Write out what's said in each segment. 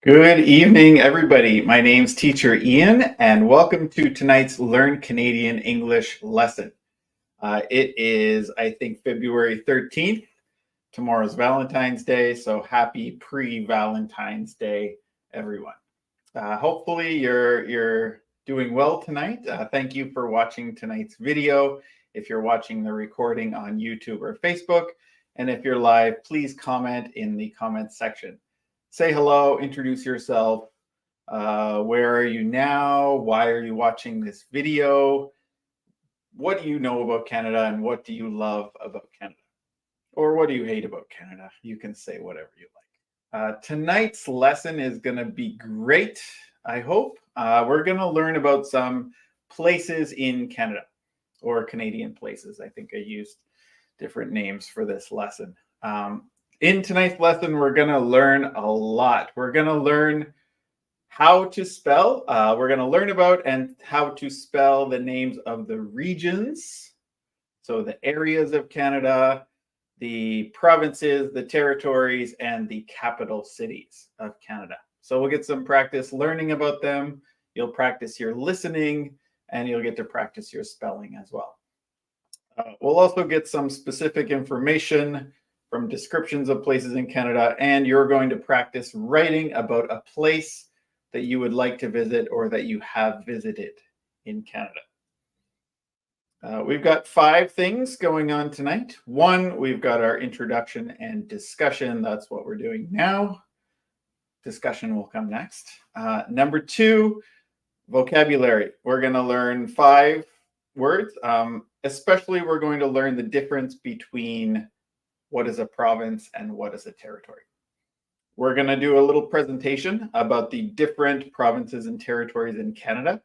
Good evening, everybody. My name's Teacher Ian, and welcome to tonight's Learn Canadian English lesson. It is, I think, February 13th. Tomorrow's Valentine's Day, so happy pre-Valentine's Day, everyone. Hopefully you're doing well tonight. Thank you for watching tonight's video. If you're watching the recording on YouTube or Facebook, and if you're live, please comment in the comments section. Say hello, introduce yourself. Where are you now? Why are you watching this video? What do you know about Canada and what do you love about Canada? Or what do you hate about Canada? You can say whatever you like. Tonight's lesson is going to be great, I hope. We're going to learn about some places in Canada, or Canadian places. I think I used different names for this lesson. In tonight's lesson, we're going to learn a lot. We're going to learn how to spell. We're going to learn about and how to spell the names of the regions. So the areas of Canada, the provinces, the territories, and the capital cities of Canada. So we'll get some practice learning about them. You'll practice your listening, and you'll get to practice your spelling as well. We'll also get some specific information from descriptions of places in Canada, and you're going to practice writing about a place that you would like to visit or that you have visited in Canada. We've got 5 things going on tonight. 1, we've got our introduction and discussion. That's what we're doing now. Discussion will come next. Number 2, vocabulary. We're going to learn 5 words. Especially, we're going to learn the difference between what is a province and what is a territory. We're going to do a little presentation about the different provinces and territories in Canada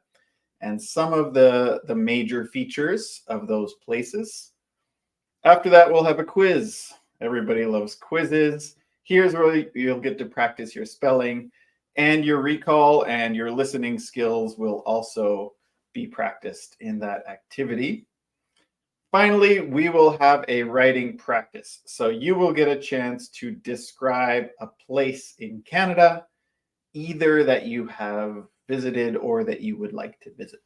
and some of the major features of those places. After that, we'll have a quiz. Everybody loves quizzes. Here's where you'll get to practice your spelling, and your recall and your listening skills will also be practiced in that activity. Finally, we will have a writing practice. So you will get a chance to describe a place in Canada, either that you have visited or that you would like to visit.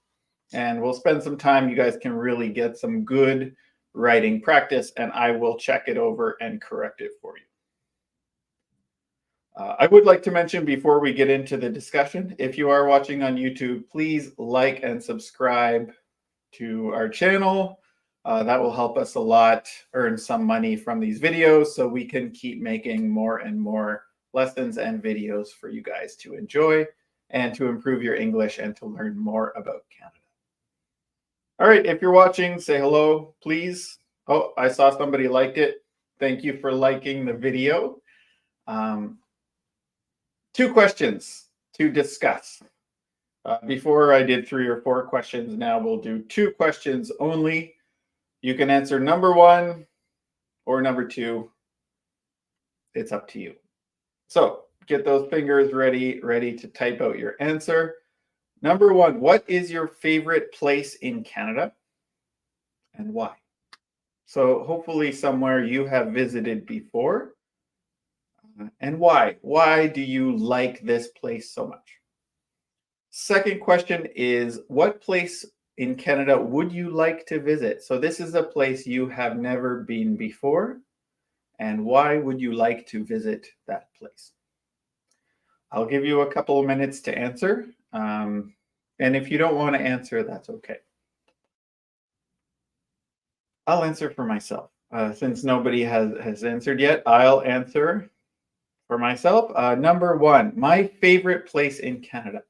And we'll spend some time. You guys can really get some good writing practice, and I will check it over and correct it for you. I would like to mention before we get into the discussion, if you are watching on YouTube, please like and subscribe to our channel. That will help us a lot earn some money from these videos so we can keep making more and more lessons and videos for you guys to enjoy and to improve your English and to learn more about Canada. All right, if you're watching, say hello, please. Oh, I saw somebody liked it. Thank you for liking the video. 2 questions to discuss. Before I did 3 or 4 questions, now we'll do 2 questions only. You can answer number 1 or number 2. It's up to you. So get those fingers ready to type out your answer. Number 1, what is your favorite place in Canada and why? So hopefully somewhere you have visited before. And why? Why do you like this place so much? Second question is, what place in Canada would you like to visit? So this is a place you have never been before, and why would you like to visit that place? I'll give you a couple of minutes to answer, and if you don't want to answer, that's okay. I'll answer for myself. Since nobody has answered yet, I'll answer for myself. Number 1, my favorite place in Canada.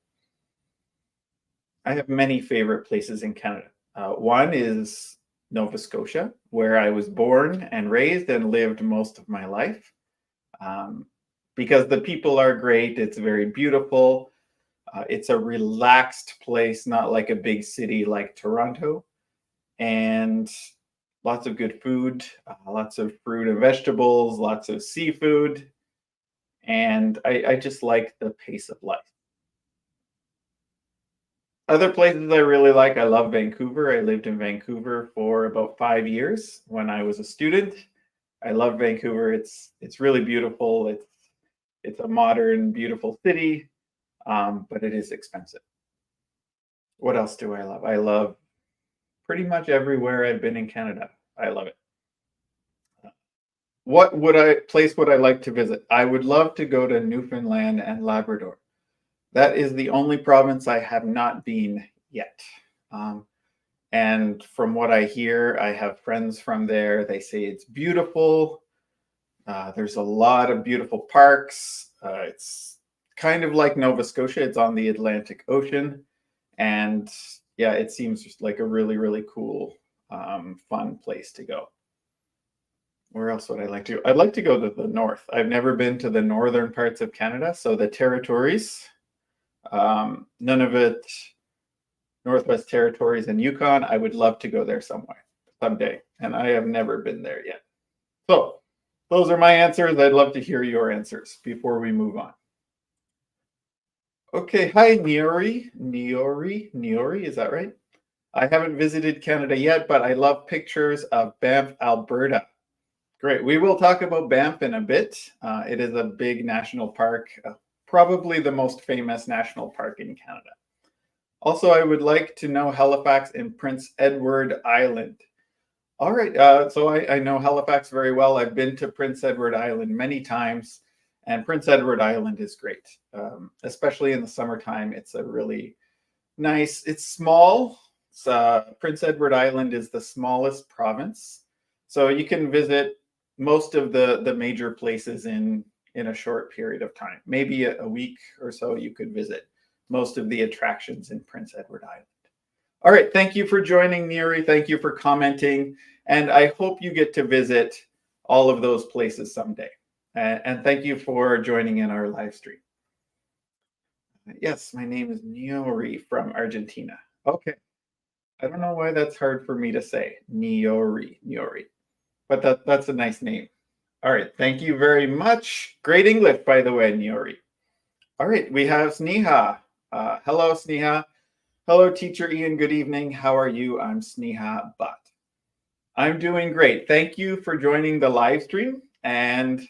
I have many favorite places in Canada. 1 is Nova Scotia, where I was born and raised and lived most of my life. Because the people are great, it's very beautiful. It's a relaxed place, not like a big city like Toronto. And lots of good food, lots of fruit and vegetables, lots of seafood. And I just like the pace of life. Other places I really like, I love Vancouver. I lived in Vancouver for about 5 years when I was a student. I love Vancouver. It's really beautiful. It's a modern, beautiful city, but it is expensive. What else do I love? I love pretty much everywhere I've been in Canada. I love it. What place would I like to visit? I would love to go to Newfoundland and Labrador. That is the only province I have not been yet. And from what I hear, I have friends from there. They say it's beautiful. There's a lot of beautiful parks. It's kind of like Nova Scotia. It's on the Atlantic Ocean. And yeah, it seems just like a really, really cool, fun place to go. Where else would I like to go? I'd like to go to the north. I've never been to the northern parts of Canada, so the territories. None of it, Northwest Territories and Yukon. I would love to go there someday, and I have never been there yet. So those are my answers. I'd love to hear your answers before we move on. Okay, hi Niori, is that right? I haven't visited Canada yet, but I love pictures of Banff, Alberta. Great. We will talk about Banff in a bit. It is a big national park, probably the most famous national park in Canada. Also, I would like to know Halifax and Prince Edward Island. All right. So I know Halifax very well. I've been to Prince Edward Island many times, and Prince Edward Island is great, especially in the summertime. It's a really nice, it's small. Prince Edward Island is the smallest province. So you can visit most of the major places in a short period of time. Maybe a week or so you could visit most of the attractions in Prince Edward Island. All right, thank you for joining, Neri. Thank you for commenting. And I hope you get to visit all of those places someday. And thank you for joining in our live stream. Yes, my name is Niori from Argentina. Okay. I don't know why that's hard for me to say. Niori. But that's a nice name. All right, thank you very much. Great English, by the way, Niori. All right, we have Sneha. Hello, Sneha. Hello, Teacher Ian. Good evening. How are you? I'm Sneha Butt. I'm doing great. Thank you for joining the live stream. And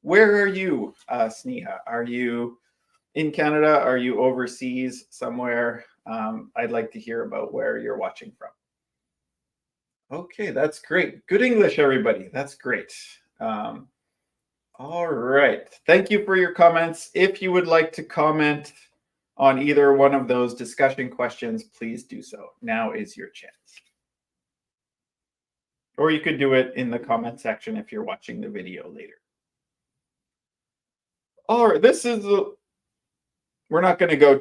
where are you, Sneha? Are you in Canada? Are you overseas somewhere? I'd like to hear about where you're watching from. Okay, that's great. Good English, everybody. That's great. All right. Thank you for your comments. If you would like to comment on either one of those discussion questions, please do so. Now is your chance. Or you could do it in the comment section if you're watching the video later. All right, we're not going to go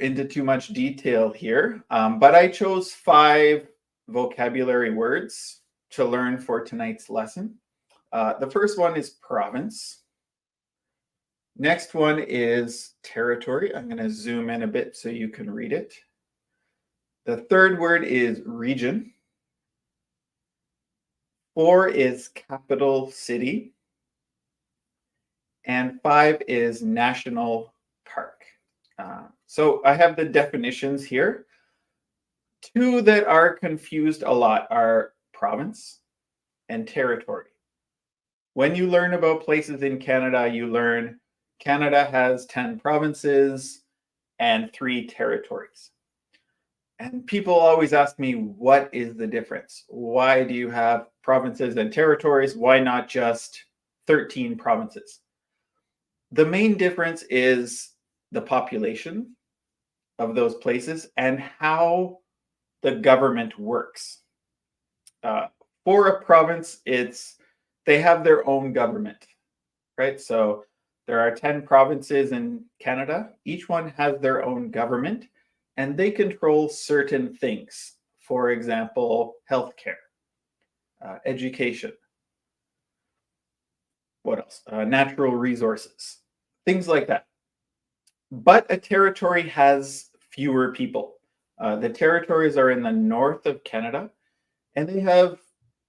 into too much detail here, but I chose 5 vocabulary words to learn for tonight's lesson. The first one is province. Next one is territory. I'm going to zoom in a bit so you can read it. The third word is region. 4 is capital city. And 5 is national park. So I have the definitions here. 2 that are confused a lot are province and territory. When you learn about places in Canada, you learn Canada has 10 provinces and 3 territories. And people always ask me, what is the difference? Why do you have provinces and territories? Why not just 13 provinces? The main difference is the population of those places and how the government works. For a province, they have their own government, right? So there are 10 provinces in Canada. Each one has their own government, and they control certain things. For example, healthcare, education. What else? Natural resources, things like that. But a territory has fewer people. The territories are in the north of Canada, and they have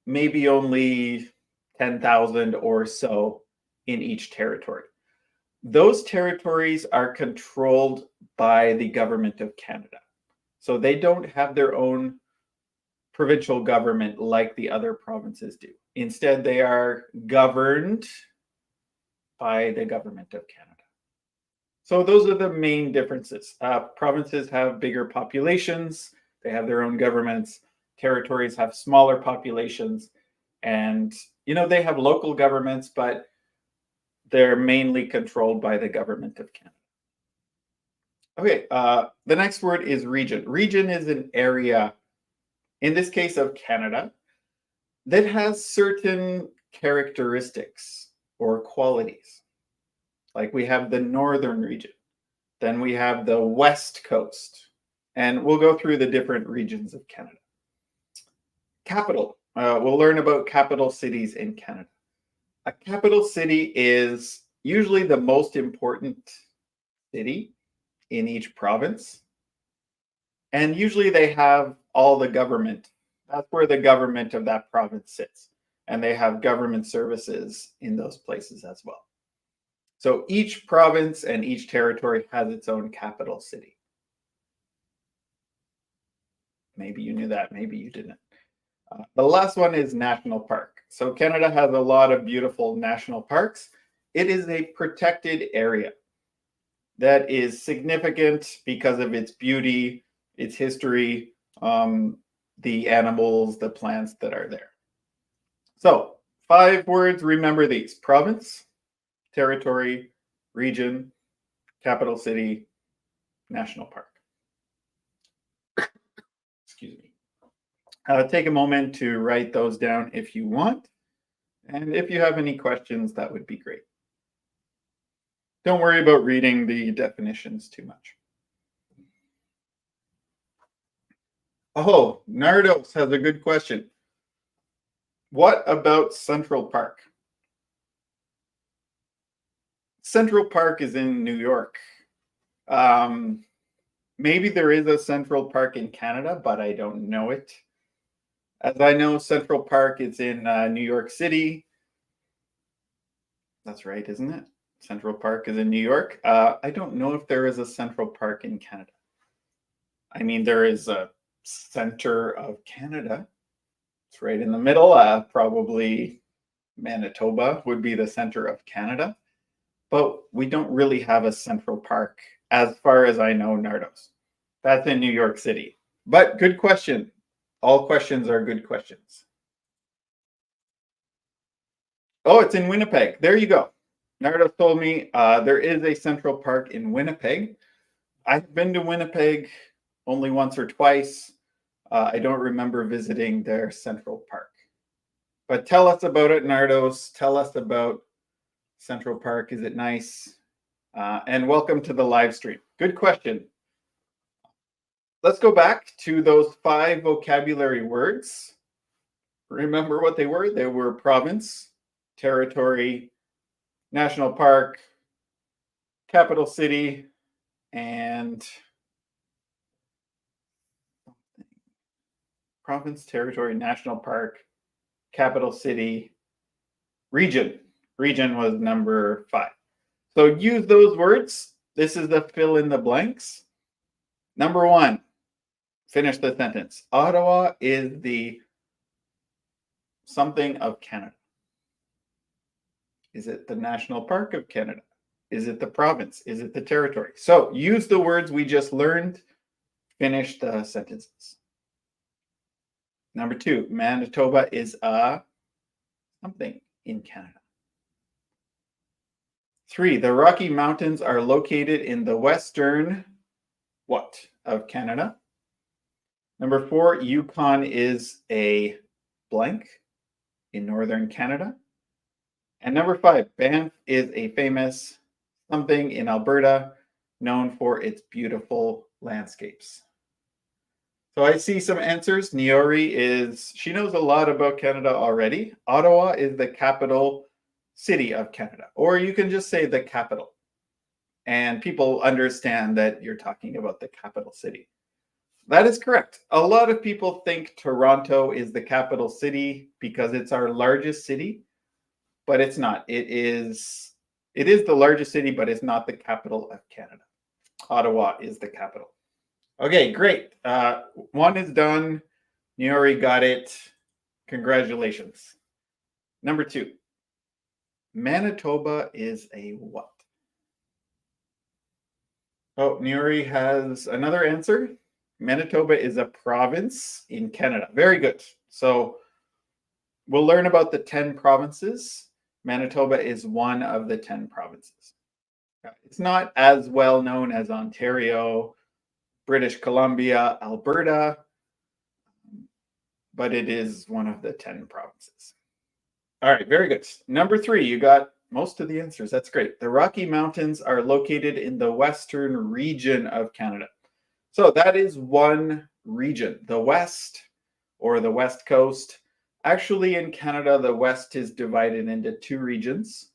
maybe only 10,000 or so in each territory. Those territories are controlled by the government of Canada. So they don't have their own provincial government like the other provinces do. Instead, they are governed by the government of Canada. So those are the main differences. Provinces have bigger populations, they have their own governments. Territories have smaller populations, and they have local governments, but they're mainly controlled by the government of Canada. Okay, the next word is region. Region is an area, in this case of Canada, that has certain characteristics or qualities. Like we have the northern region, then we have the west coast, and we'll go through the different regions of Canada. Capital. We'll learn about capital cities in Canada. A capital city is usually the most important city in each province. And usually they have all the government. That's where the government of that province sits. And they have government services in those places as well. So each province and each territory has its own capital city. Maybe you knew that, maybe you didn't. The last one is national park. So Canada has a lot of beautiful national parks. It is a protected area that is significant because of its beauty, its history, the animals, the plants that are there. So 5 words, remember these: province, territory, region, capital city, national park. Excuse me. Take a moment to write those down if you want. And if you have any questions, that would be great. Don't worry about reading the definitions too much. Oh, Nardos has a good question. What about Central Park? Central Park is in New York. Maybe there is a Central Park in Canada, but I don't know it. As I know, Central Park is in New York City. That's right, isn't it? Central Park is in New York. I don't know if there is a Central Park in Canada. I mean, there is a center of Canada. It's right in the middle. Probably Manitoba would be the center of Canada. But we don't really have a Central Park, as far as I know, Nardos. That's in New York City. But good question. All questions are good questions. Oh, it's in Winnipeg. There you go. Nardos told me there is a Central Park in Winnipeg. I've been to Winnipeg only once or twice. I don't remember visiting their Central Park. But tell us about it, Nardos. Tell us about Central Park. Is it nice? And welcome to the live stream. Good question. Let's go back to those 5 vocabulary words. Remember what they were? They were province, territory, national park, capital city, and province, territory, national park, capital city, region. Region was number 5. So use those words. This is the fill in the blanks. Number 1, finish the sentence. Ottawa is the something of Canada. Is it the National Park of Canada? Is it the province? Is it the territory? So use the words we just learned. Finish the sentences. Number 2, Manitoba is a something in Canada. 3, the Rocky Mountains are located in the western what of Canada? Number 4, Yukon is a blank in northern Canada. And number 5, Banff is a famous something in Alberta known for its beautiful landscapes. So I see some answers. Niori she knows a lot about Canada already. Ottawa is the capital city of Canada, or you can just say the capital. And people understand that you're talking about the capital city. That is correct. A lot of people think Toronto is the capital city because it's our largest city, but it's not. It is the largest city, but it's not the capital of Canada. Ottawa is the capital. Okay, great. 1 is done. Niori got it. Congratulations. Number 2. Manitoba is a what? Oh, Nuri has another answer. Manitoba is a province in Canada. Very good. So we'll learn about the 10 provinces. Manitoba is one of the 10 provinces. It's not as well known as Ontario, British Columbia, Alberta, but it is one of the 10 provinces. All right, very good. Number 3, you got most of the answers. That's great. The Rocky Mountains are located in the western region of Canada. So that is one region, the West or the West Coast. Actually, in Canada, the West is divided into 2 regions.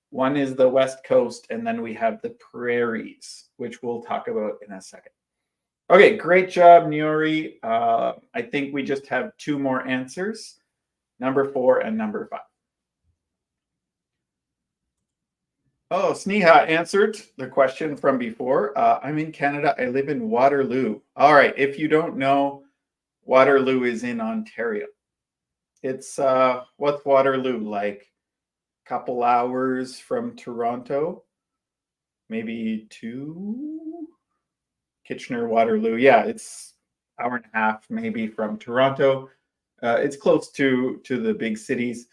One is the West Coast, and then we have the prairies, which we'll talk about in a second. Okay, great job, Niori. I think we just have 2 more answers, number 4 and number 5. Oh, Sneha answered the question from before. I'm in Canada. I live in Waterloo. All right, if you don't know, Waterloo is in Ontario. It's, what's Waterloo like? Couple hours from Toronto, maybe 2. Kitchener, Waterloo. Yeah, it's hour and a half maybe from Toronto. It's close to the big cities.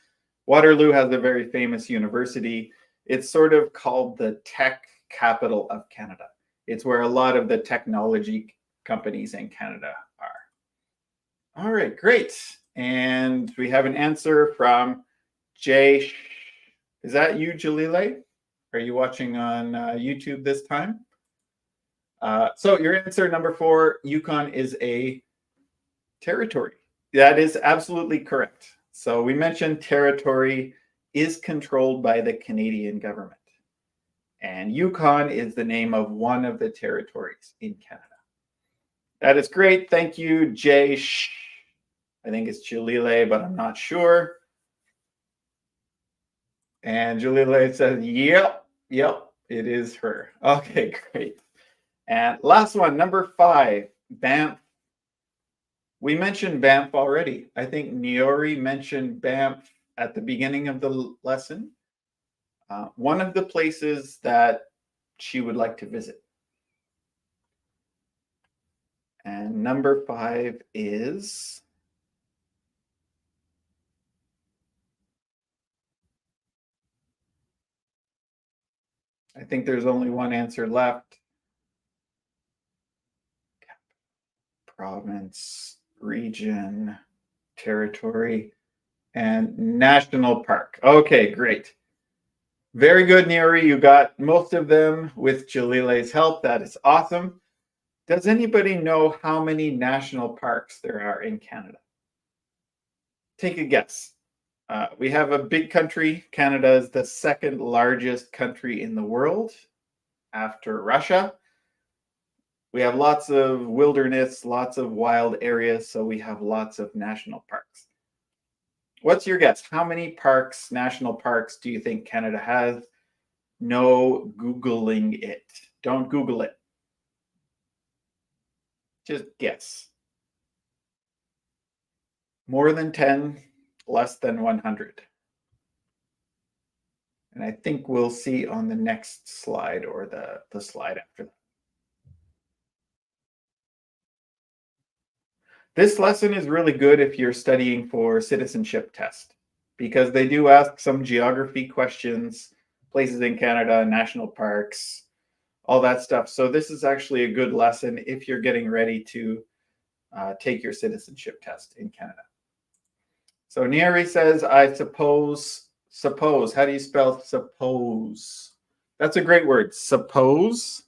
Waterloo has a very famous university. It's sort of called the tech capital of Canada. It's where a lot of the technology companies in Canada are. All right, great. And we have an answer from Jay. Is that you, Jalile? Are you watching on YouTube this time? So your answer, number 4, Yukon is a territory. That is absolutely correct. So we mentioned territory is controlled by the Canadian government. And Yukon is the name of one of the territories in Canada. That is great. Thank you, Jay. I think it's Jalile, but I'm not sure. And Jalile says, yep, it is her. Okay, great. And last one, number 5, Banff. We mentioned Banff already. I think Niori mentioned Banff at the beginning of the lesson. One of the places that she would like to visit. And number 5 is... I think there's only one answer left. Province, region, territory, and national park. Okay, great. Very good, Niori. You got most of them with Jalile's help. That is awesome. Does anybody know how many national parks there are in Canada? Take a guess. We have a big country. Canada is the 2nd largest country in the world after Russia. We have lots of wilderness, lots of wild areas, so we have lots of national parks. What's your guess? How many parks, national parks, do you think Canada has? No Googling it. Don't Google it. Just guess. More than 10, less than 100. And I think we'll see on the next slide or the slide after that. This lesson is really good if you're studying for citizenship test, because they do ask some geography questions, places in Canada, national parks, all that stuff. So this is actually a good lesson if you're getting ready to take your citizenship test in Canada. So Nieri says, I suppose, how do you spell suppose? That's a great word, suppose.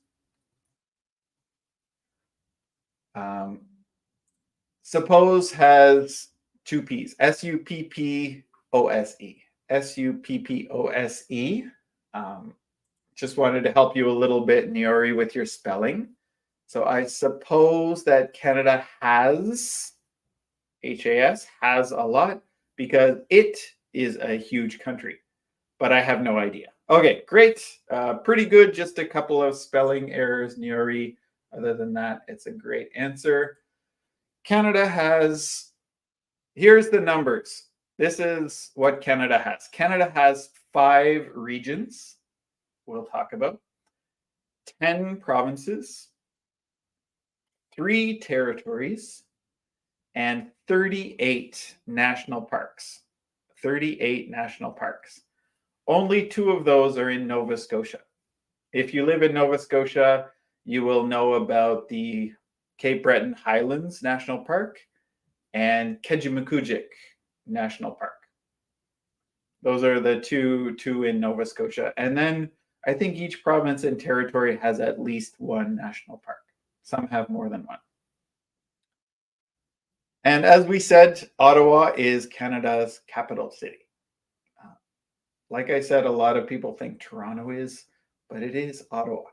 Suppose has 2 P's, S-U-P-P-O-S-E. S-U-P-P-O-S-E. Just wanted to help you a little bit, Niori, with your spelling. So I suppose that Canada has, H-A-S, has a lot, because it is a huge country. But I have no idea. Okay, great. Pretty good. Just a couple of spelling errors, Niori. Other than that, it's a great answer. Canada has, here's the numbers. this is what Canada has. Canada has 5 regions we'll talk about, 10 provinces, 3 territories, and 38 national parks. 38 national parks. Only 2 of those are in Nova Scotia. If you live in Nova Scotia, you will know about the Cape Breton Highlands National Park and Kejimkujik National Park. Those are the two in Nova Scotia. And then I think each province and territory has at least 1 national park. Some have more than 1. And as we said, Ottawa is Canada's capital city. Like I said, a lot of people think Toronto is, but it is Ottawa. All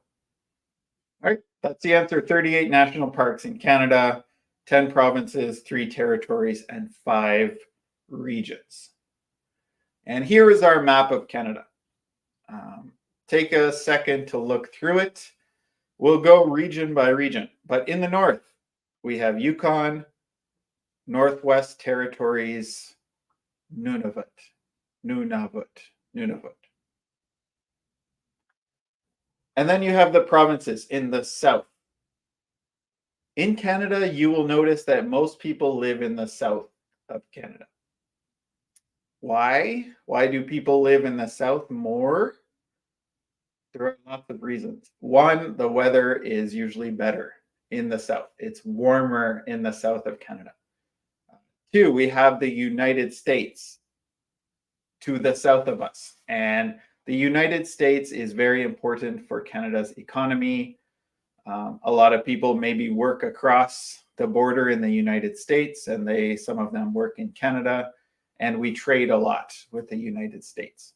right, that's the answer. 38 national parks in Canada, 10 provinces, 3 territories, and 5 regions. And here is our map of Canada. Take a second to look through it. We'll go region by region. But in the north, we have Yukon, Northwest Territories, Nunavut. And then you have the provinces in the south. In Canada, you will notice that most people live in the south of Canada. Why? Why do people live in the south more? There are lots of reasons. One, the weather is usually better in the south. It's warmer in the south of Canada. 2, we have the United States to the south of us. And the United States is very important for Canada's economy. A lot of people maybe work across the border in the United States, and some of them work in Canada, and we trade a lot with the United States.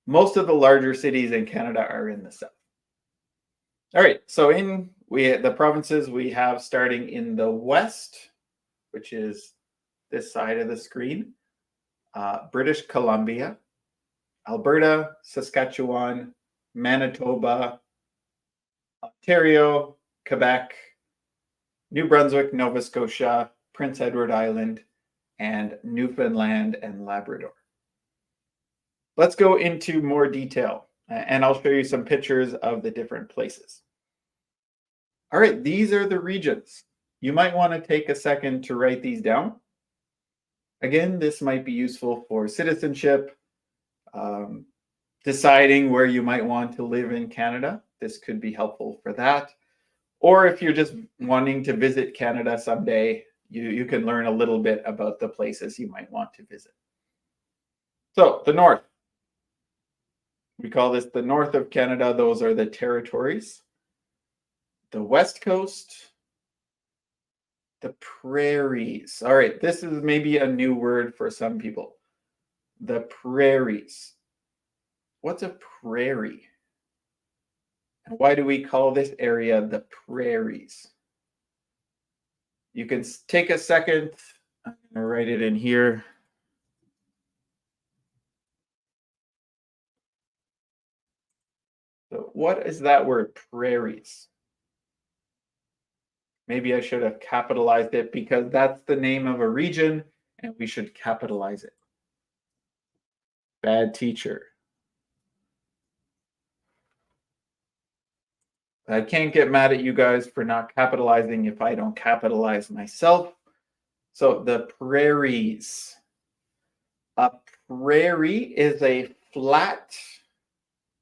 Most of the larger cities in Canada are in the south. All right, so the provinces we have starting in the west, which is this side of the screen, British Columbia, Alberta, Saskatchewan, Manitoba, Ontario, Quebec, New Brunswick, Nova Scotia, Prince Edward Island, and Newfoundland and Labrador. Let's go into more detail, and I'll show you some pictures of the different places. All right, these are the regions. You might want to take a second to write these down. Again, this might be useful for citizenship, deciding where you might want to live in Canada. This could be helpful for that. Or if you're just wanting to visit Canada someday, you can learn a little bit about the places you might want to visit. So the north. We call this the north of Canada. Those are the territories. The west coast, the prairies. All right, this is maybe a new word for some people. The prairies. What's a prairie? And why do we call this area the prairies? You can take a second. I'm going to write it in here. So what is that word, prairies? Maybe I should have capitalized it because that's the name of a region and we should capitalize it. Bad teacher. I can't get mad at you guys for not capitalizing if I don't capitalize myself. So the prairies. A prairie is a flat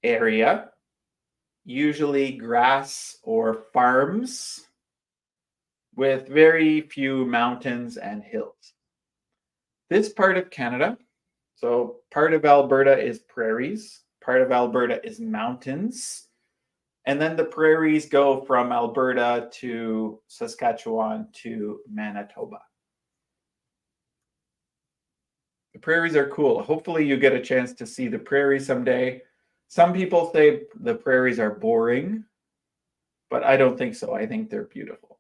area, usually grass or farms, with very few mountains and hills. This part of Canada, so part of Alberta is prairies, part of Alberta is mountains, and then the prairies go from Alberta to Saskatchewan to Manitoba. The prairies are cool. Hopefully you get a chance to see the prairies someday. Some people say the prairies are boring, but I don't think so. I think they're beautiful.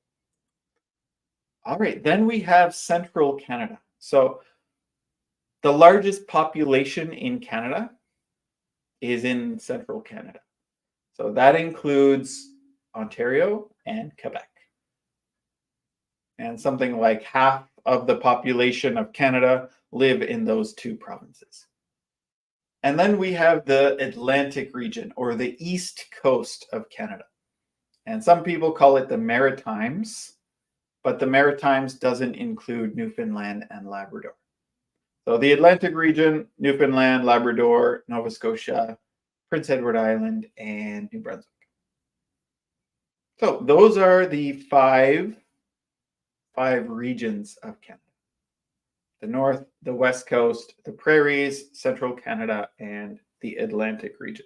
All right, then we have central Canada. So the largest population in Canada is in central Canada. So that includes Ontario and Quebec. And something like half of the population of Canada live in those two provinces. And then we have the Atlantic region, or the east coast of Canada. And some people call it the Maritimes, but the Maritimes doesn't include Newfoundland and Labrador. So the Atlantic region, Newfoundland, Labrador, Nova Scotia, Prince Edward Island, and New Brunswick. So those are the five regions of Canada: the North, the West Coast, the Prairies, Central Canada, and the Atlantic region.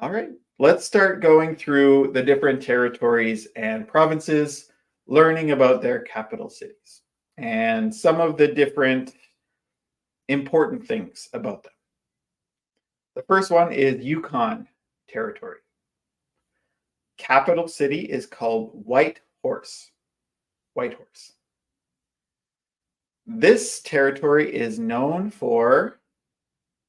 All right, let's start going through the different territories and provinces, learning about their capital cities and some of the different important things about them. The first one is Yukon Territory. Capital city is called Whitehorse. Whitehorse. This territory is known for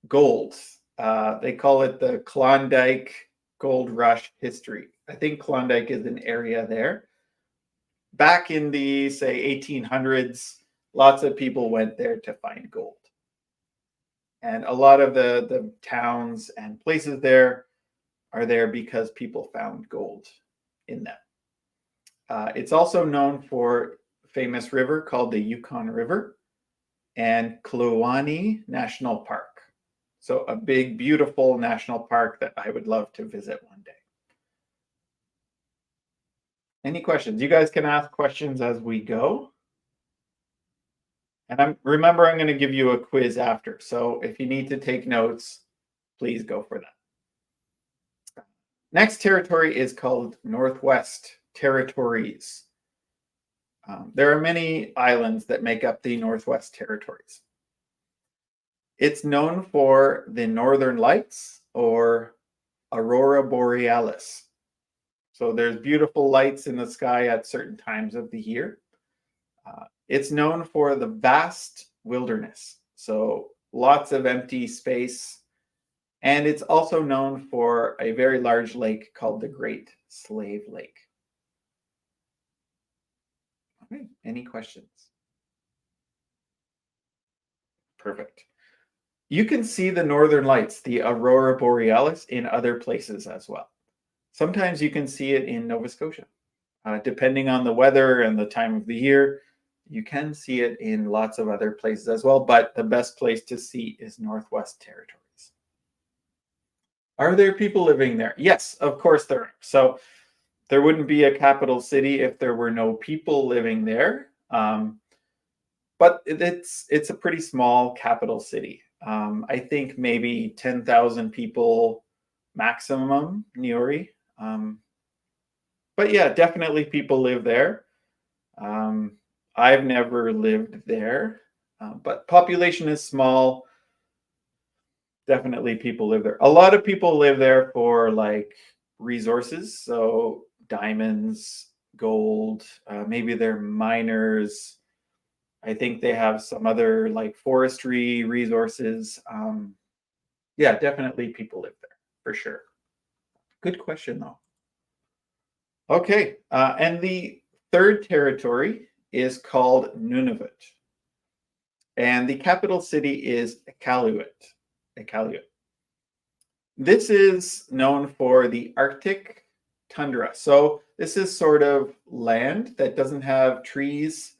gold. They call it the Klondike Gold Rush history. I think Klondike is an area there. Back in the, say, 1800s, lots of people went there to find gold. And a lot of the towns and places there are there because people found gold in them. It's also known for a famous river called the Yukon River and Kluane National Park. So a big, beautiful national park that I would love to visit one day. Any questions? You guys can ask questions as we go. And remember, I'm going to give you a quiz after. So if you need to take notes, please go for that. Next territory is called Northwest Territories. There are many islands that make up the Northwest Territories. It's known for the Northern Lights, or Aurora Borealis. So there's beautiful lights in the sky at certain times of the year. It's known for the vast wilderness, so lots of empty space. And it's also known for a very large lake called the Great Slave Lake. Okay, any questions? Perfect. You can see the northern lights, the Aurora Borealis, in other places as well. Sometimes you can see it in Nova Scotia. Depending on the weather and the time of the year, you can see it in lots of other places as well, but the best place to see is Northwest Territories. Are there people living there? Yes, of course there are. So there wouldn't be a capital city if there were no people living there. But it's a pretty small capital city. I think maybe 10,000 people maximum, Niuri. But yeah, definitely people live there. I've never lived there, but population is small. Definitely people live there. A lot of people live there for like resources. So diamonds, gold, maybe they're miners. I think they have some other like forestry resources. Yeah, definitely people live there for sure. Good question though. Okay, and the third territory is called Nunavut. And the capital city is Iqaluit. This is known for the Arctic tundra. So this is sort of land that doesn't have trees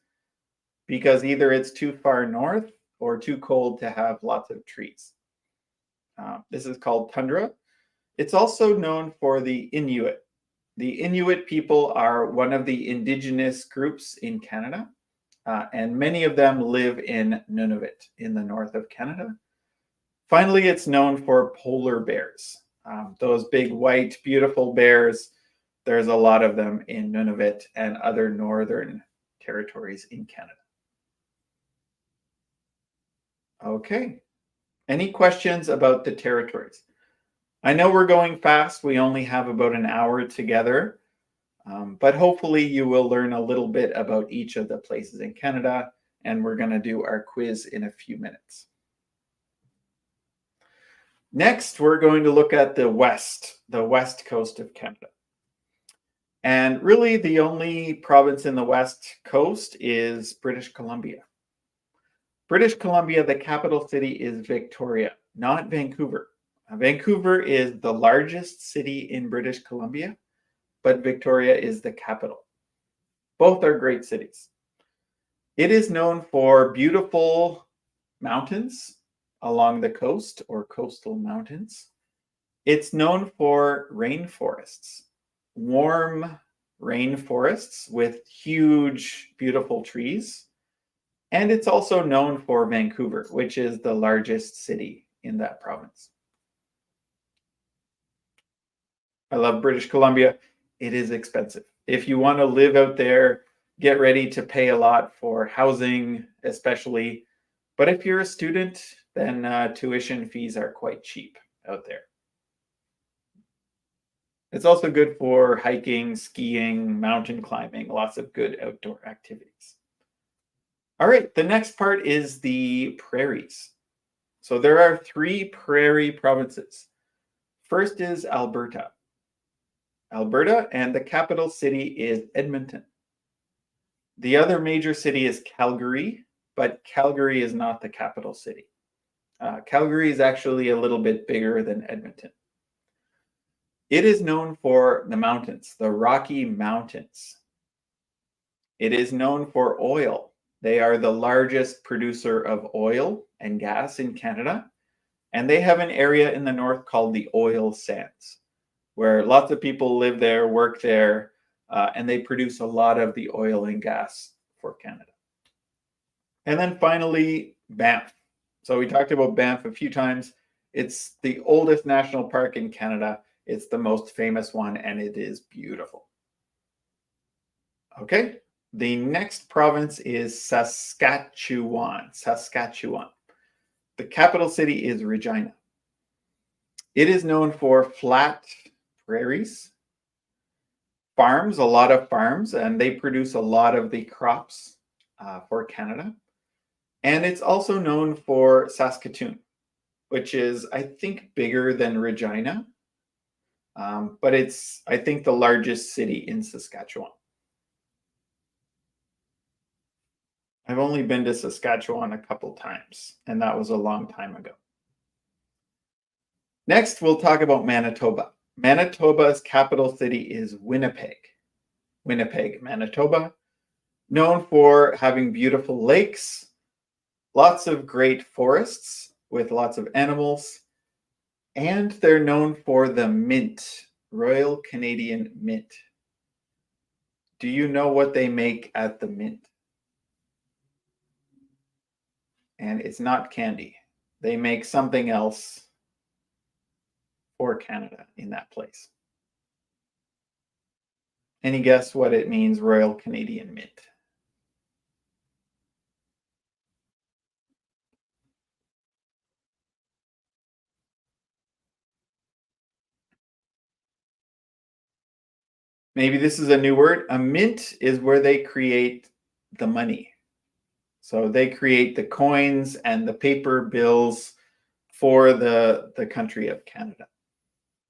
because either it's too far north or too cold to have lots of trees. This is called tundra. It's also known for the Inuit. The Inuit people are one of the indigenous groups in Canada, and many of them live in Nunavut in the north of Canada. Finally, it's known for polar bears. Those big, white, beautiful bears, there's a lot of them in Nunavut and other northern territories in Canada. Okay. Any questions about the territories? I know we're going fast. We only have about an hour together, but hopefully you will learn a little bit about each of the places in Canada, and we're going to do our quiz in a few minutes. Next, we're going to look at the west coast of Canada. And really, the only province in the West Coast is British Columbia. British Columbia, the capital city is Victoria, not Vancouver. Vancouver is the largest city in British Columbia, but Victoria is the capital. Both are great cities. It is known for beautiful mountains along the coast or coastal mountains. It's known for rainforests, warm rainforests with huge, beautiful trees. And it's also known for Vancouver, which is the largest city in that province. I love British Columbia. It is expensive. If you want to live out there, get ready to pay a lot for housing, especially. But if you're a student, then tuition fees are quite cheap out there. It's also good for hiking, skiing, mountain climbing, lots of good outdoor activities. All right, the next part is the prairies. So there are 3 prairie provinces. First is Alberta. Alberta, and the capital city is Edmonton. The other major city is Calgary, but Calgary is not the capital city. Calgary is actually a little bit bigger than Edmonton. It is known for the mountains, the Rocky Mountains. It is known for oil. They are the largest producer of oil and gas in Canada, and they have an area in the north called the oil sands, where lots of people live there, work there, and they produce a lot of the oil and gas for Canada. And then finally, Banff. So we talked about Banff a few times. It's the oldest national park in Canada. It's the most famous one, and it is beautiful. Okay, the next province is Saskatchewan. Saskatchewan. The capital city is Regina. It is known for flat prairies, farms, a lot of farms, and they produce a lot of the crops for Canada. And it's also known for Saskatoon, which is, I think, bigger than Regina, but it's, I think, the largest city in Saskatchewan. I've only been to Saskatchewan a couple times, and that was a long time ago. Next, we'll talk about Manitoba. Manitoba's capital city is Winnipeg. Winnipeg, Manitoba, known for having beautiful lakes, lots of great forests with lots of animals, and they're known for the mint, Royal Canadian Mint. Do you know what they make at the mint? And it's not candy. They make something else for Canada in that place. Any guess what it means, Royal Canadian Mint? Maybe this is a new word. A mint is where they create the money. So they create the coins and the paper bills for the country of Canada.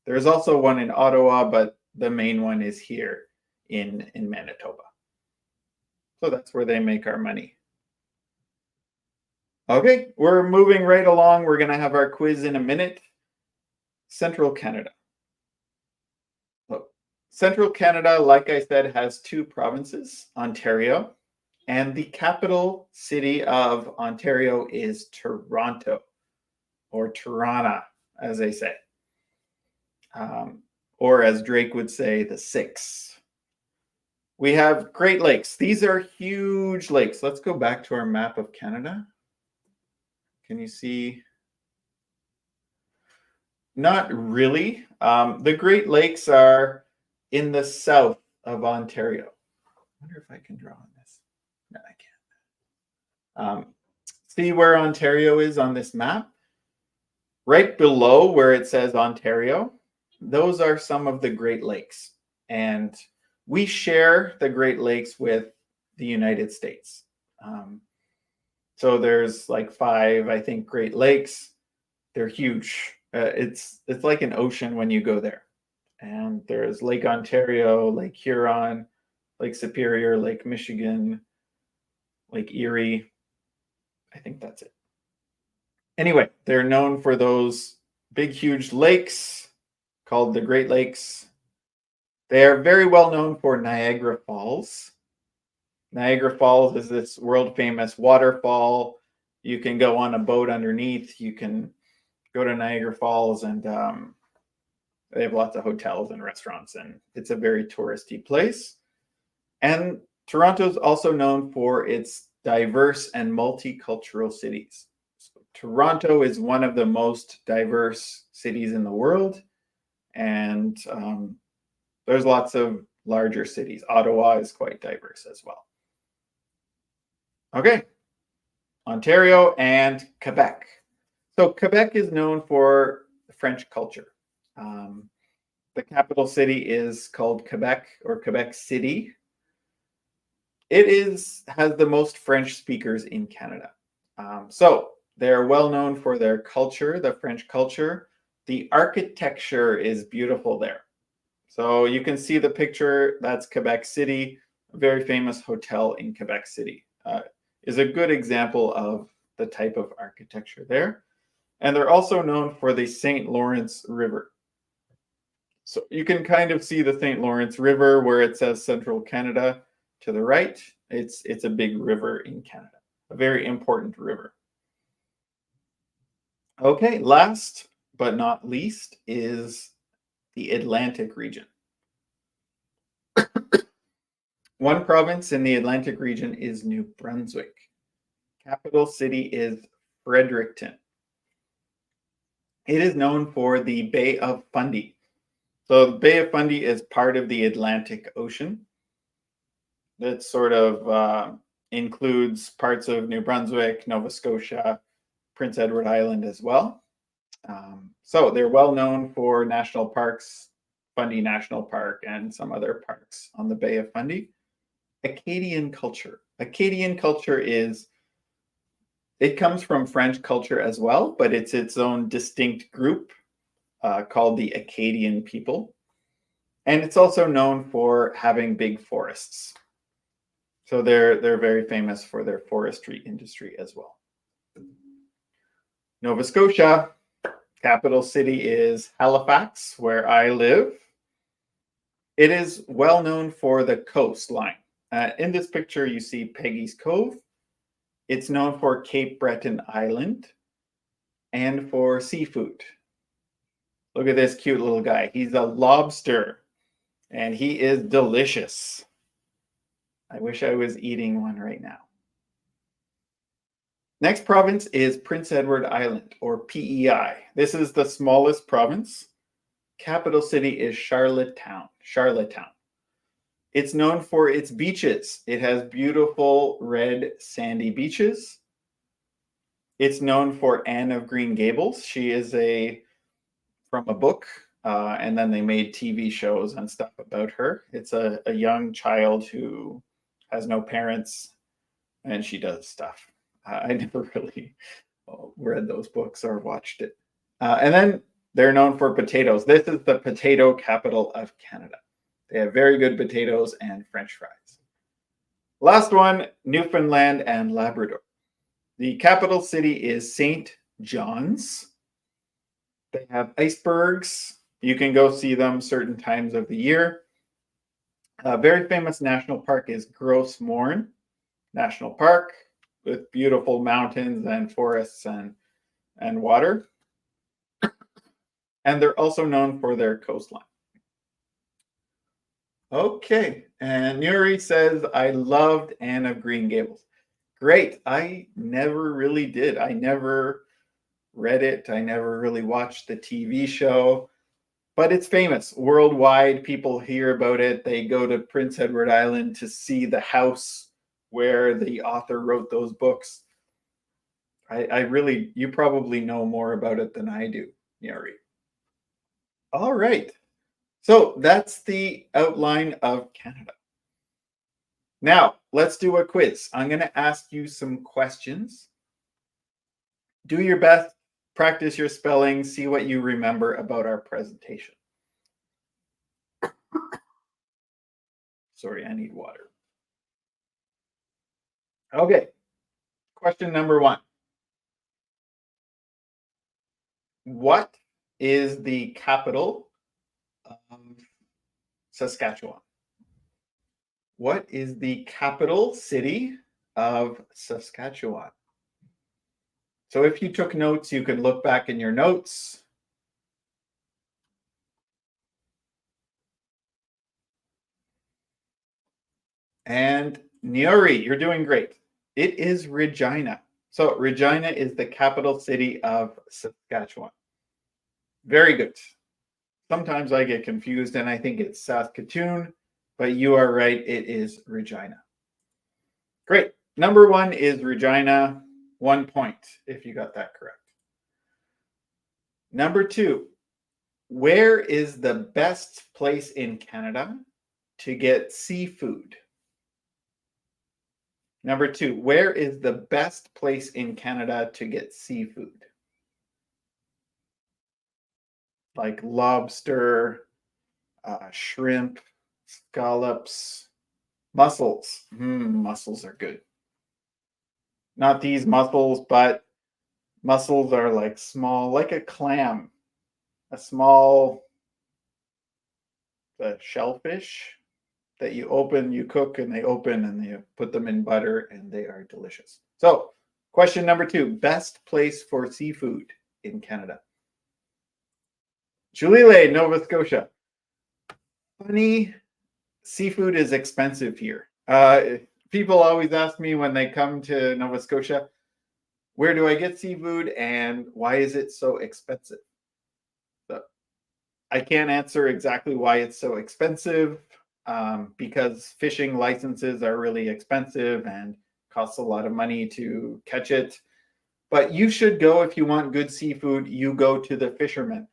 There's also one in Ottawa, but the main one is here in Manitoba. So that's where they make our money. Okay, we're moving right along. We're going to have our quiz in a minute. Central Canada. So, Central Canada, like I said, has 2 provinces, Ontario, and the capital city of Ontario is Toronto, or Toronto, as they say. Or as Drake would say, the 6. We have Great Lakes. These are huge lakes. Let's go back to our map of Canada. Can you see? Not really. The Great Lakes are in the south of Ontario. I wonder if I can draw on this. No, I can't. See where Ontario is on this map? Right below where it says Ontario, those are some of the Great Lakes. And we share the Great Lakes with the United States. So there's like 5, I think, Great Lakes. They're huge. It's like an ocean when you go there. And there's Lake Ontario, Lake Huron, Lake Superior, Lake Michigan, Lake Erie. I think that's it. Anyway, they're known for those big, huge lakes called the Great Lakes. They are very well known for Niagara Falls. Niagara Falls is this world famous waterfall. You can go on a boat underneath. You can go to Niagara Falls, and they have lots of hotels and restaurants, and it's a very touristy place. And Toronto is also known for its diverse and multicultural cities. So Toronto is one of the most diverse cities in the world, and there's lots of larger cities. Ottawa is quite diverse as well. Okay, Ontario and Quebec. So Quebec is known for French culture. The capital city is called Quebec or Quebec City. It has the most French speakers in Canada. So they're well known for their culture, the French culture. The architecture is beautiful there. So you can see the picture, that's Quebec City, a very famous hotel in Quebec City. Is a good example of the type of architecture there. And they're also known for the St. Lawrence River. So you can kind of see the St. Lawrence River where it says Central Canada to the right. It's a big river in Canada, a very important river. Okay, last but not least is the Atlantic region. One province in the Atlantic region is New Brunswick. Capital city is Fredericton. It is known for the Bay of Fundy. So the Bay of Fundy is part of the Atlantic Ocean. That sort of includes parts of New Brunswick, Nova Scotia, Prince Edward Island as well. So they're well known for national parks, Fundy National Park, and some other parks on the Bay of Fundy. Acadian culture. Acadian culture it comes from French culture as well, but it's its own distinct group called the Acadian people. And it's also known for having big forests. So they're very famous for their forestry industry as well. Nova Scotia, capital city is Halifax, where I live. It is well known for the coastline. In this picture, you see Peggy's Cove. It's known for Cape Breton Island and for seafood. Look at this cute little guy. He's a lobster, and he is delicious. I wish I was eating one right now. Next province is Prince Edward Island, or PEI. This is the smallest province. Capital city is Charlottetown. It's known for its beaches. It has beautiful red sandy beaches. It's known for Anne of Green Gables. She is from a book, and then they made TV shows and stuff about her. It's a young child who has no parents, and she does stuff. I never really read those books or watched it. And then they're known for potatoes. This is the potato capital of Canada. They have very good potatoes and French fries. Last one, Newfoundland and Labrador. The capital city is St. John's. They have icebergs. You can go see them certain times of the year. A very famous national park is Gros Morne National Park with beautiful mountains and forests and water. And they're also known for their coastline. Okay, and Nuri says, I loved Anne of Green Gables. Great, I never really did. I never read it. I never really watched the TV show, but it's famous worldwide. People hear about it. They go to Prince Edward Island to see the house where the author wrote those books. You probably know more about it than I do, Nuri. All right. So that's the outline of Canada. Now, let's do a quiz. I'm going to ask you some questions. Do your best, practice your spelling, see what you remember about our presentation. Sorry, I need water. Okay, question number 1. What is the capital of Saskatchewan? What is the capital city of Saskatchewan? So if you took notes, you can look back in your notes. And Niori, you're doing great. It is Regina. So Regina is the capital city of Saskatchewan. Very good. Sometimes I get confused and I think it's Saskatoon, but you are right. It is Regina. Great. Number 1 is Regina. 1 point if you got that correct. Number 2, where is the best place in Canada to get seafood? Number 2, where is the best place in Canada to get seafood? Like lobster, shrimp, scallops, mussels. Mussels are good. Not these mussels, but mussels are like small, like a clam, a small shellfish that you open, you cook, and they open, and you put them in butter, and they are delicious. So, question number 2, best place for seafood in Canada? Julile, Nova Scotia. Funny, seafood is expensive here. People always ask me when they come to Nova Scotia, where do I get seafood and why is it so expensive? So I can't answer exactly why it's so expensive because fishing licenses are really expensive and costs a lot of money to catch it. But you should go if you want good seafood, you go to the fishermen.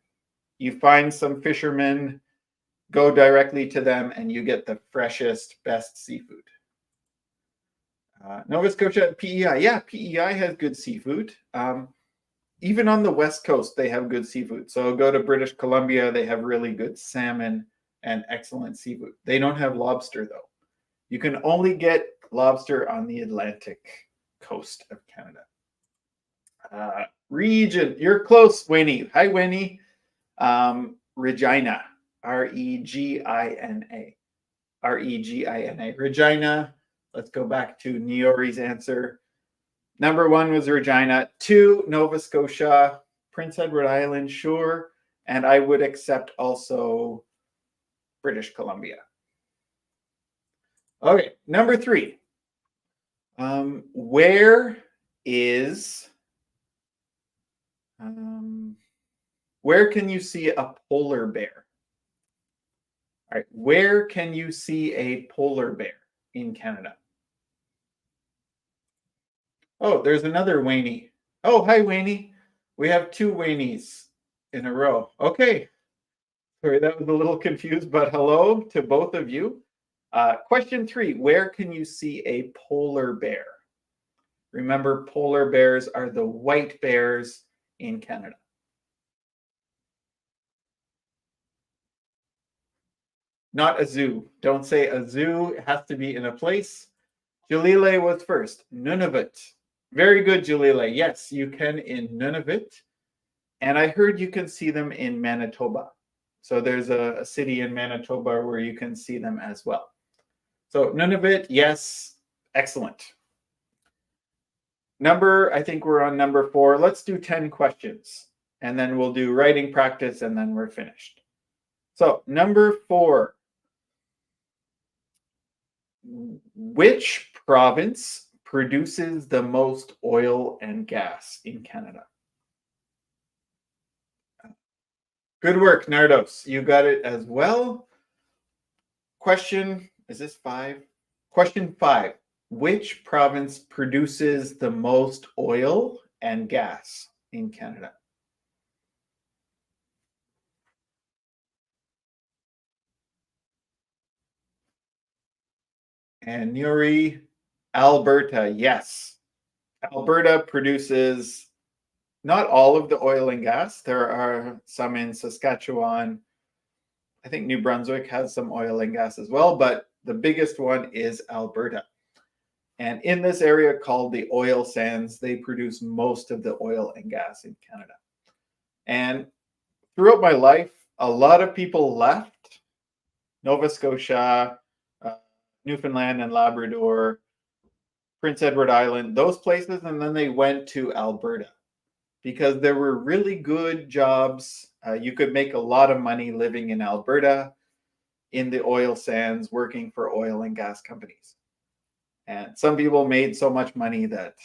You find some fishermen, go directly to them, and you get the freshest, best seafood. Nova Scotia, PEI. Yeah, PEI has good seafood. Even on the West Coast, they have good seafood. So go to British Columbia, they have really good salmon and excellent seafood. They don't have lobster, though. You can only get lobster on the Atlantic coast of Canada. Region, you're close, Winnie. Hi, Winnie. Regina, Regina. Regina. Regina. Let's go back to Niori's answer. Number 1 was Regina. 2, Nova Scotia. Prince Edward Island, sure. And I would accept also British Columbia. Okay, number 3. Where can you see a polar bear? All right, where can you see a polar bear in Canada? Oh, there's another Waynie. Oh, hi, Waynie. We have 2 Waynies in a row. Okay. Sorry, that was a little confused, but hello to both of you. Question 3, where can you see a polar bear? Remember, polar bears are the white bears in Canada. Not a zoo. Don't say a zoo. It has to be in a place. Jalile was first. Nunavut. Very good, Jalile. Yes, you can in Nunavut. And I heard you can see them in Manitoba. So there's a city in Manitoba where you can see them as well. So Nunavut, yes, excellent. I think we're on number 4. Let's do 10 questions. And then we'll do writing practice and then we're finished. So number 4. Which province produces the most oil and gas in Canada? Good work, Nardos. You got it as well. Question, is this 5? Question 5. Which province produces the most oil and gas in Canada? And Nuri, Alberta, yes. Alberta produces not all of the oil and gas. There are some in Saskatchewan, I think New Brunswick has some oil and gas as well, but the biggest one is Alberta. And in this area called the oil sands, they produce most of the oil and gas in Canada. And throughout my life, a lot of people left Nova Scotia, Newfoundland and Labrador, Prince Edward Island, those places, and then they went to Alberta because there were really good jobs. You could make a lot of money living in Alberta in the oil sands, working for oil and gas companies. And some people made so much money that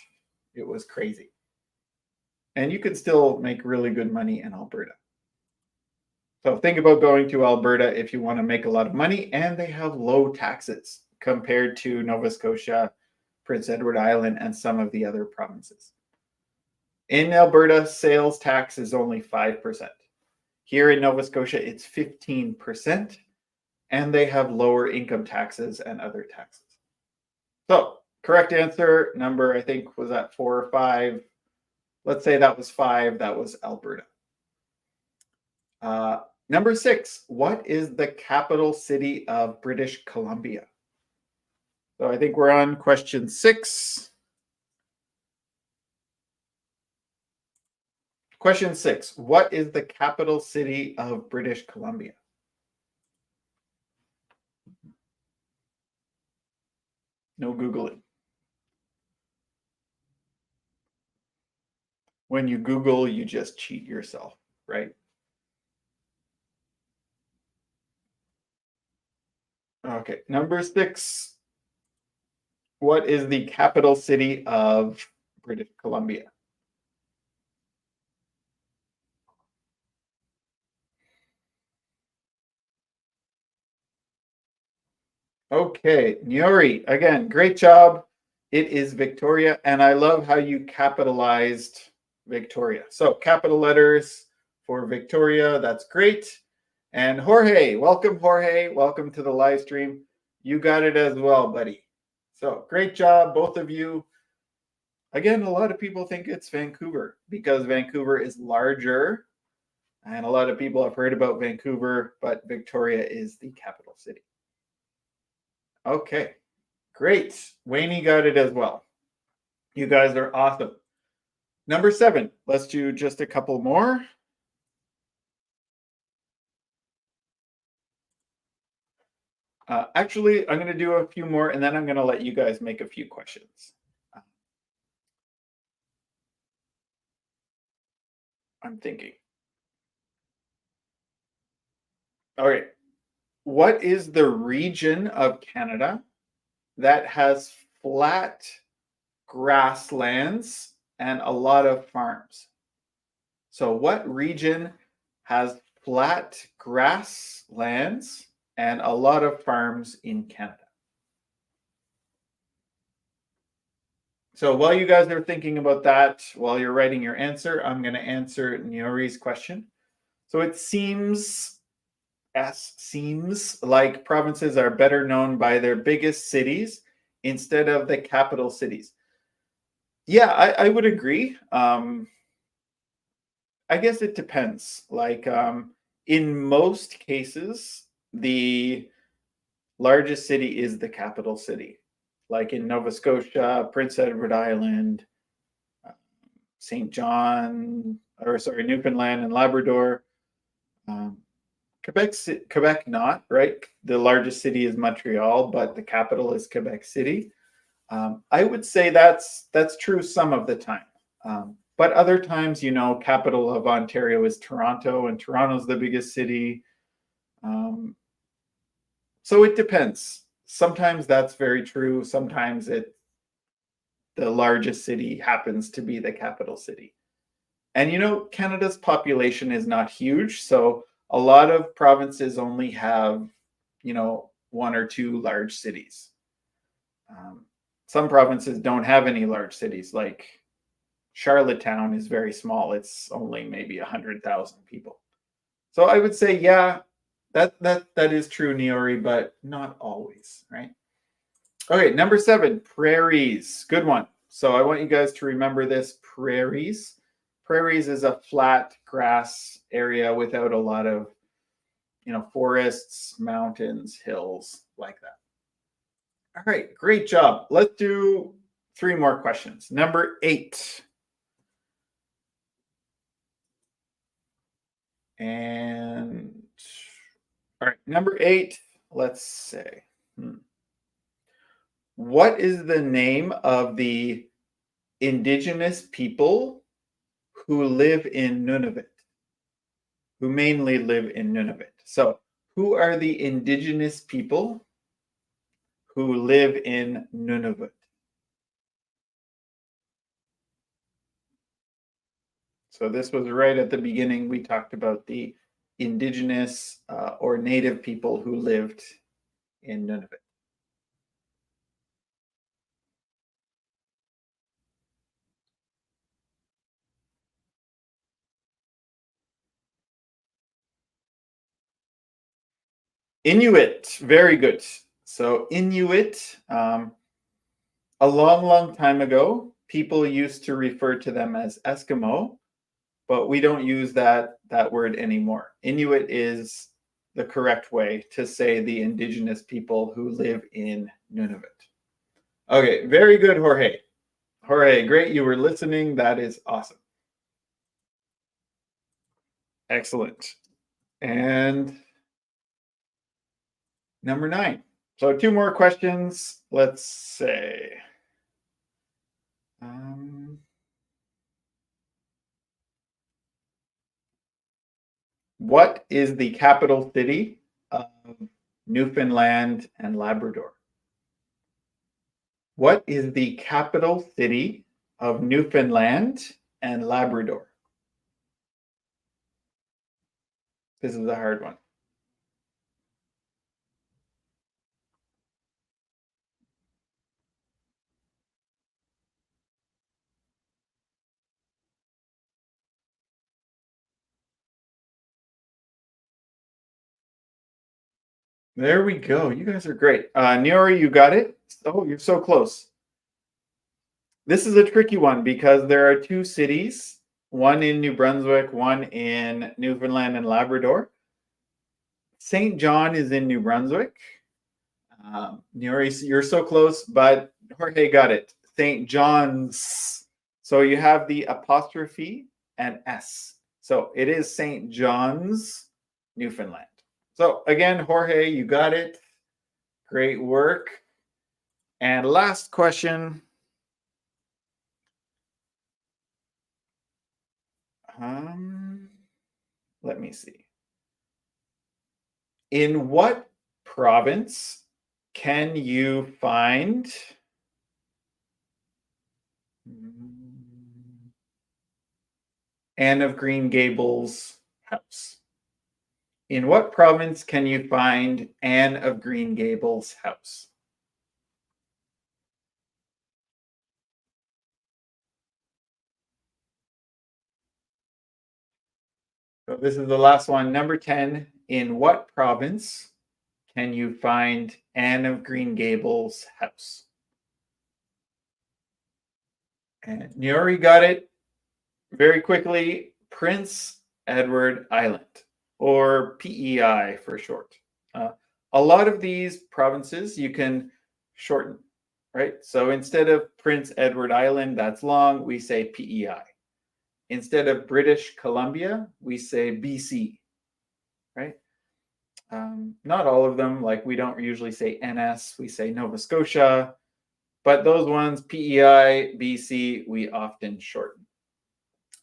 it was crazy. And you could still make really good money in Alberta. So think about going to Alberta if you want to make a lot of money, and they have low taxes compared to Nova Scotia, Prince Edward Island, and some of the other provinces. In Alberta, sales tax is only 5%. Here in Nova Scotia, it's 15%, and they have lower income taxes and other taxes. So, correct answer number, I think, was that 4 or 5. Let's say that was 5. That was Alberta. Number 6, what is the capital city of British Columbia? So I think we're on question 6. Question 6, what is the capital city of British Columbia? No Googling. When you Google, you just cheat yourself, right? Okay, number 6. What is the capital city of British Columbia? Okay, Nyori, again, great job. It is Victoria, and I love how you capitalized Victoria. So capital letters for Victoria, that's great. And Jorge, welcome to the live stream. You got it as well, buddy. So great job, both of you. Again, a lot of people think it's Vancouver because Vancouver is larger, and a lot of people have heard about Vancouver, but Victoria is the capital city. Okay, great. Wayne got it as well. You guys are awesome. Number 7, let's do just a couple more. Actually, I'm going to do a few more, and then I'm going to let you guys make a few questions. I'm thinking. All right. What is the region of Canada that has flat grasslands and a lot of farms? So what region has flat grasslands and a lot of farms in Canada? So while you guys are thinking about that, while you're writing your answer, I'm going to answer Nyori's question. So it seems like provinces are better known by their biggest cities instead of the capital cities. Yeah, I would agree. I guess it depends. Like in most cases, the largest city is the capital city. Like in Nova Scotia, Prince Edward Island, Newfoundland and Labrador. Quebec not, right? The largest city is Montreal, but the capital is Quebec City. I would say that's true some of the time. But other times, capital of Ontario is Toronto, and Toronto's the biggest city. So it depends. Sometimes that's very true. Sometimes the largest city happens to be the capital city. And Canada's population is not huge, so a lot of provinces only have, 1 or 2 large cities. Some provinces don't have any large cities, like Charlottetown is very small. It's only maybe 100,000 people. So I would say, yeah, that is true, Niori, but not always, right? Okay, number 7, prairies. Good one. So I want you guys to remember this, prairies. Prairies is a flat grass area without a lot of, forests, mountains, hills, like that. All right, great job. Let's do 3 more questions. Number 8. And all right, number 8, let's say. What is the name of the indigenous people who live in Nunavut? Who mainly live in Nunavut. So, who are the indigenous people who live in Nunavut? So this was right at the beginning. We talked about the indigenous or native people who lived in Nunavut. Inuit, very good. So Inuit, a long, long time ago, people used to refer to them as Eskimo, but we don't use that word anymore. Inuit is the correct way to say the indigenous people who live in Nunavut. Okay, very good, Jorge. Jorge, great. You were listening. That is awesome. Excellent. And number 9. So 2 more questions. Let's say. What is the capital city of Newfoundland and Labrador? What is the capital city of Newfoundland and Labrador? This is a hard one. There we go. You guys are great. Niori, you got it? Oh, you're so close. This is a tricky one because there are 2 cities, one in New Brunswick, one in Newfoundland and Labrador. St. John is in New Brunswick. Niori, you're so close, but Jorge got it. St. John's. So you have the apostrophe and S. So it is St. John's, Newfoundland. So again, Jorge, you got it. Great work. And last question. Let me see. In what province can you find Anne of Green Gables' house? In what province can you find Anne of Green Gables' house? So this is the last one. Number 10. In what province can you find Anne of Green Gables' house? And Niori got it very quickly. Prince Edward Island, or PEI for short. A lot of these provinces you can shorten, right? So instead of Prince Edward Island, that's long, we say PEI. Instead of British Columbia, we say BC, right? Not all of them, like we don't usually say NS, we say Nova Scotia, but those ones, PEI, BC, we often shorten.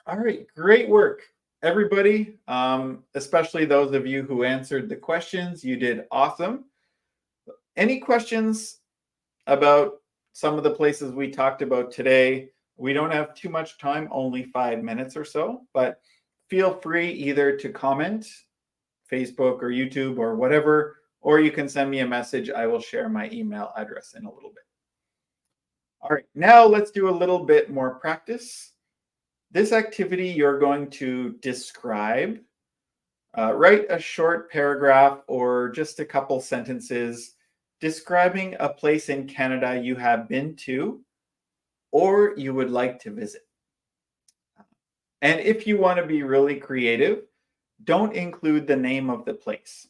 All right, great work, everybody, especially those of you who answered the questions. You did awesome. Any questions about some of the places we talked about today? We don't have too much time, only 5 minutes or so, but feel free either to comment, Facebook or YouTube or whatever, or you can send me a message. I will share my email address in a little bit. All right, now let's do a little bit more practice. This activity, you're going to describe, write a short paragraph or just a couple sentences describing a place in Canada you have been to or you would like to visit. And if you want to be really creative, don't include the name of the place.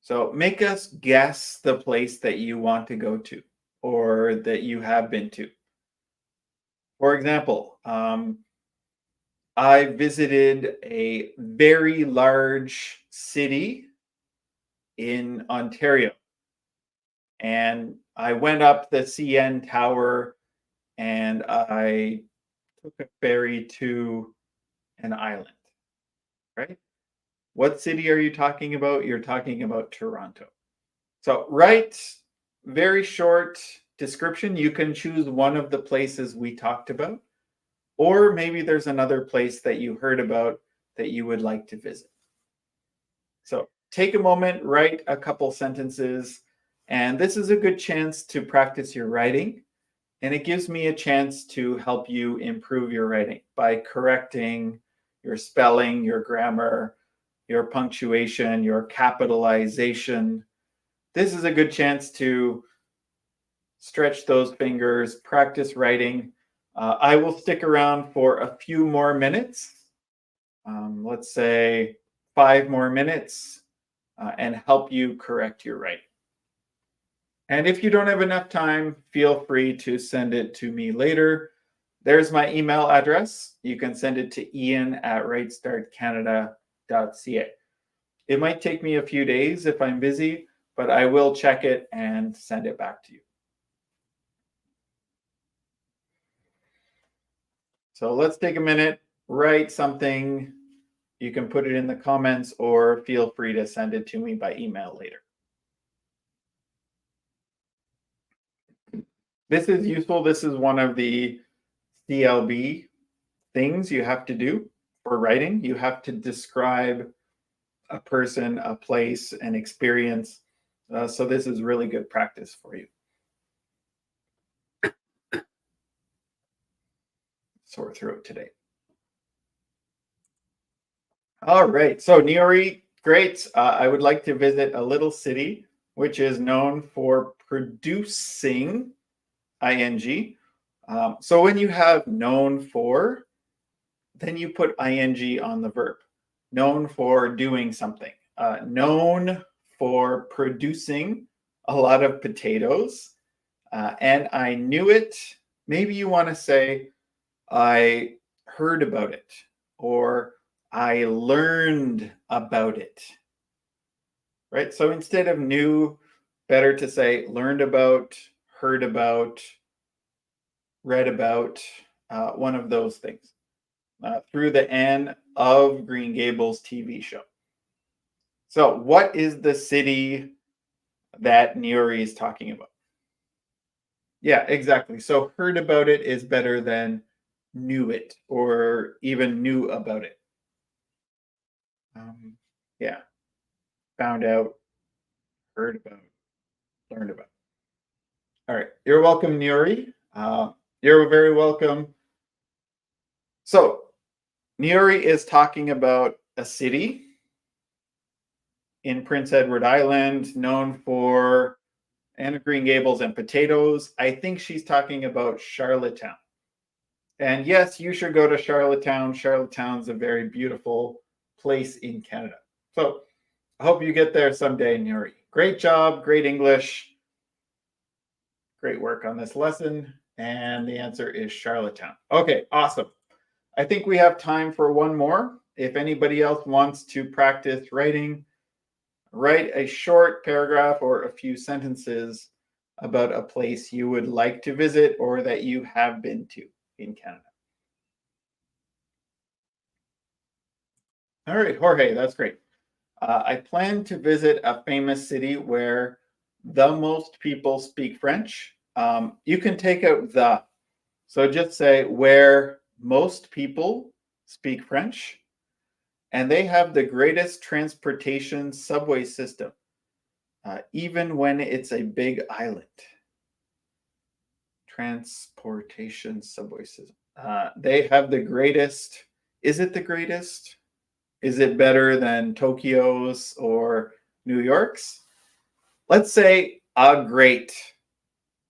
So make us guess the place that you want to go to or that you have been to. For example, I visited a very large city in Ontario, and I went up the CN Tower and I took a ferry to an island, right? What city are you talking about? You're talking about Toronto. So write very short description. You can choose one of the places we talked about, or maybe there's another place that you heard about that you would like to visit. So take a moment, write a couple sentences, and this is a good chance to practice your writing. And it gives me a chance to help you improve your writing by correcting your spelling, your grammar, your punctuation, your capitalization. This is a good chance to stretch those fingers, practice writing. I will stick around for a few more minutes, let's say 5 more minutes, and help you correct your writing. And if you don't have enough time, feel free to send it to me later. There's my email address. You can send it to ian@rightstartcanada.ca. It might take me a few days if I'm busy, but I will check it and send it back to you. So let's take a minute, write something. You can put it in the comments or feel free to send it to me by email later. This is useful. This is one of the CLB things you have to do for writing. You have to describe a person, a place, an experience. So this is really good practice for you. Sore throat today. All right. So Niori, great. I would like to visit a little city which is known for producing ing. So when you have known for, then you put ing on the verb. Known for doing something. Known for producing a lot of potatoes. And I knew it. Maybe you want to say, I heard about it, or I learned about it. Right? So instead of knew, better to say learned about, heard about, read about, one of those things. Through the N of Green Gables TV show. So what is the city that Niori is talking about? Yeah, exactly. So heard about it is better than knew it or even knew about it. Yeah, found out, heard about, learned about. All right, you're welcome, Niori. You're very welcome. So Niori is talking about a city in Prince Edward Island known for Anne of Green Gables and potatoes. I think she's talking about Charlottetown. And yes, you should go to Charlottetown. Charlottetown's a very beautiful place in Canada. So I hope you get there someday, Nuri. Great job, great English. Great work on this lesson. And the answer is Charlottetown. Okay, awesome. I think we have time for one more. If anybody else wants to practice writing, write a short paragraph or a few sentences about a place you would like to visit or that you have been to in Canada. All right, Jorge, that's great. I plan to visit a famous city where the most people speak French. You can take out the. So just say where most people speak French, and they have the greatest transportation subway system, even when it's a big island. Transportation subway system. They have the greatest. Is it the greatest? Is it better than Tokyo's or New York's? Let's say a great,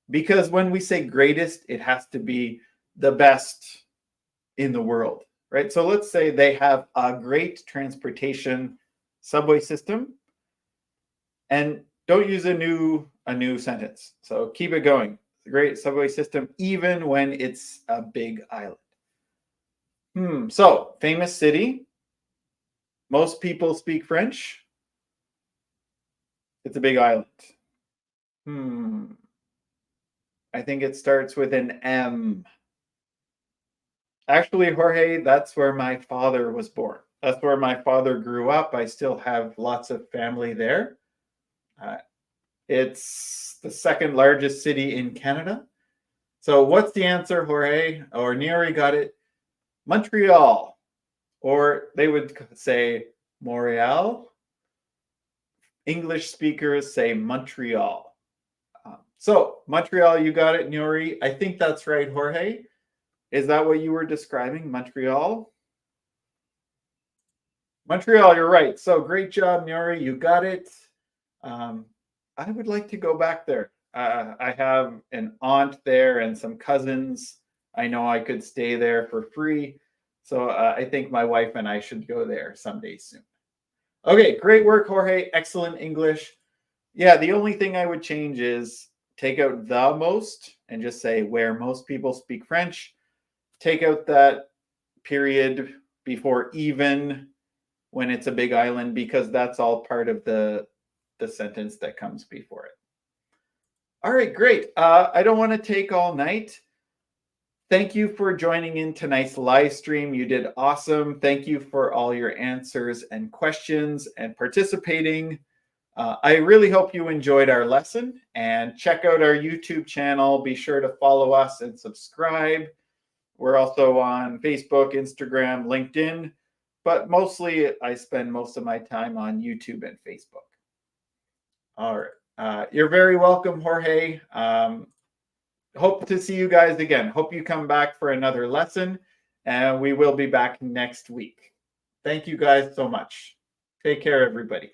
because when we say greatest, it has to be the best in the world, right? So let's say they have a great transportation subway system, And don't use a new sentence. So keep it going. It's a great subway system, even when it's a big island. So famous city. Most people speak French. It's a big island. I think it starts with an M. Actually, Jorge, that's where my father was born. That's where my father grew up. I still have lots of family there. It's the second largest city in Canada. So what's the answer, Jorge? Or Neri got it. Montreal. Or they would say Montreal. English speakers say Montreal. So Montreal, you got it, Nuri. I think that's right, Jorge. Is that what you were describing, Montreal? Montreal, you're right. So great job, Nuri. You got it. I would like to go back there. I have an aunt there and some cousins. I know I could stay there for free. So I think my wife and I should go there someday soon. Okay, great work, Jorge. Excellent English. Yeah, the only thing I would change is take out the most and just say where most people speak French. Take out that period before even when it's a big island, because that's all part of the sentence that comes before it. All right, great. I don't want to take all night. Thank you for joining in tonight's live stream. You did awesome. Thank you for all your answers and questions and participating. I really hope you enjoyed our lesson, and check out our YouTube channel. Be sure to follow us and subscribe. We're also on Facebook, Instagram, LinkedIn, but mostly I spend most of my time on YouTube and Facebook. All right. You're very welcome, Jorge. Hope to see you guys again. Hope you come back for another lesson, and we will be back next week. Thank you guys so much. Take care, everybody.